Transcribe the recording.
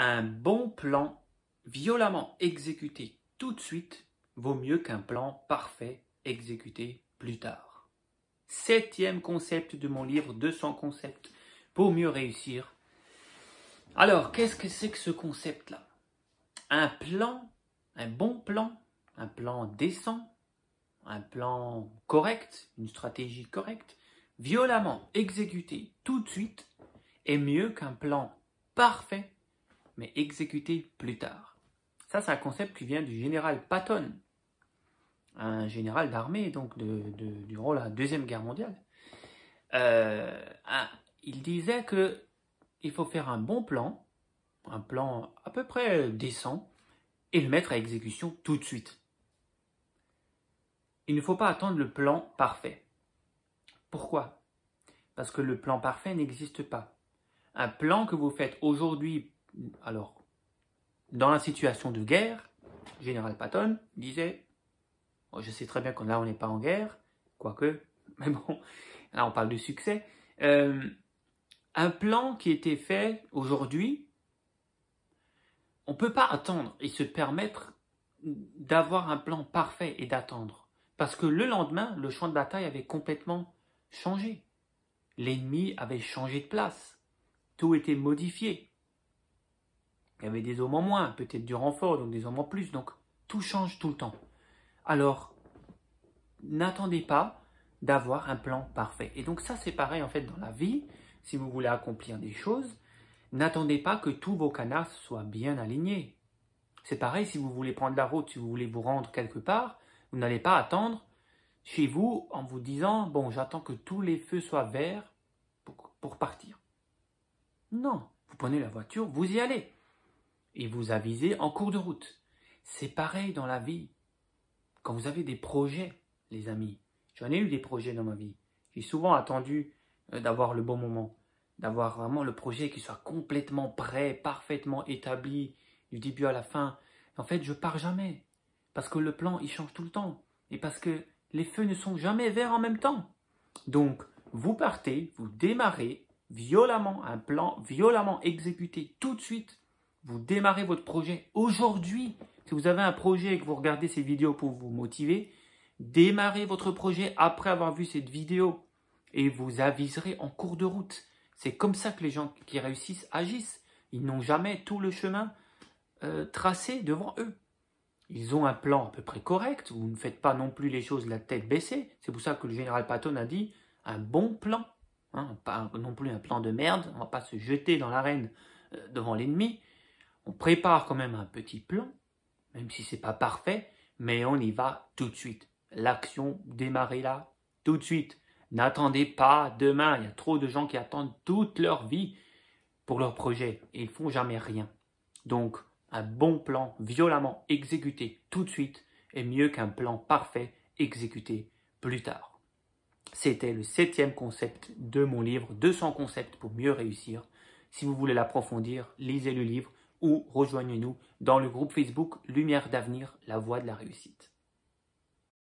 Un bon plan violemment exécuté tout de suite vaut mieux qu'un plan parfait exécuté plus tard. 7e concept de mon livre 200 concepts pour mieux réussir. Alors, qu'est-ce que c'est que ce concept-là? Un plan, un bon plan, un plan décent, un plan correct, une stratégie correcte, violemment exécuté tout de suite est mieux qu'un plan parfait mais exécuté plus tard. Ça, c'est un concept qui vient du général Patton, un général d'armée donc durant la Deuxième Guerre mondiale. Il disait que il faut faire un bon plan, un plan à peu près décent, et le mettre à exécution tout de suite. Il ne faut pas attendre le plan parfait. Pourquoi? Parce que le plan parfait n'existe pas. Un plan que vous faites aujourd'hui, alors, dans la situation de guerre, Général Patton disait, bon, je sais très bien qu'on là on n'est pas en guerre, quoique, mais bon, là on parle de succès. Un plan qui était fait aujourd'hui, on ne peut pas attendre et se permettre d'avoir un plan parfait et d'attendre. Parce que le lendemain, le champ de bataille avait complètement changé. L'ennemi avait changé de place. Tout était modifié. Il y avait des hommes en moins, peut-être du renfort, donc des hommes en plus. Donc tout change tout le temps. Alors, n'attendez pas d'avoir un plan parfait. Et donc ça, c'est pareil en fait dans la vie. Si vous voulez accomplir des choses, n'attendez pas que tous vos canards soient bien alignés. C'est pareil si vous voulez prendre la route, si vous voulez vous rendre quelque part, vous n'allez pas attendre chez vous en vous disant « bon, j'attends que tous les feux soient verts pour partir ». Non, vous prenez la voiture, vous y allez et vous avisez en cours de route. C'est pareil dans la vie. Quand vous avez des projets, les amis, j'en ai eu des projets dans ma vie. J'ai souvent attendu d'avoir le bon moment, d'avoir vraiment le projet qui soit complètement prêt, parfaitement établi, du début à la fin. En fait, je pars jamais. Parce que le plan, il change tout le temps. Et parce que les feux ne sont jamais verts en même temps. Donc, vous partez, vous démarrez violemment, un plan violemment exécuté tout de suite. Vous démarrez votre projet aujourd'hui. Si vous avez un projet et que vous regardez ces vidéos pour vous motiver, démarrez votre projet après avoir vu cette vidéo. Et vous aviserez en cours de route. C'est comme ça que les gens qui réussissent agissent. Ils n'ont jamais tout le chemin tracé devant eux. Ils ont un plan à peu près correct. Vous ne faites pas non plus les choses la tête baissée. C'est pour ça que le général Patton a dit un bon plan. Hein, pas non plus un plan de merde. On ne va pas se jeter dans l'arène devant l'ennemi. On prépare quand même un petit plan, même si ce n'est pas parfait, mais on y va tout de suite. L'action, démarrez là, tout de suite. N'attendez pas demain. Il y a trop de gens qui attendent toute leur vie pour leur projet et ils ne font jamais rien. Donc, un bon plan violemment exécuté tout de suite est mieux qu'un plan parfait exécuté plus tard. C'était le 7e concept de mon livre 200 concepts pour mieux réussir. Si vous voulez l'approfondir, lisez le livre ou rejoignez-nous dans le groupe Facebook Lumière d'avenir, la voie de la réussite.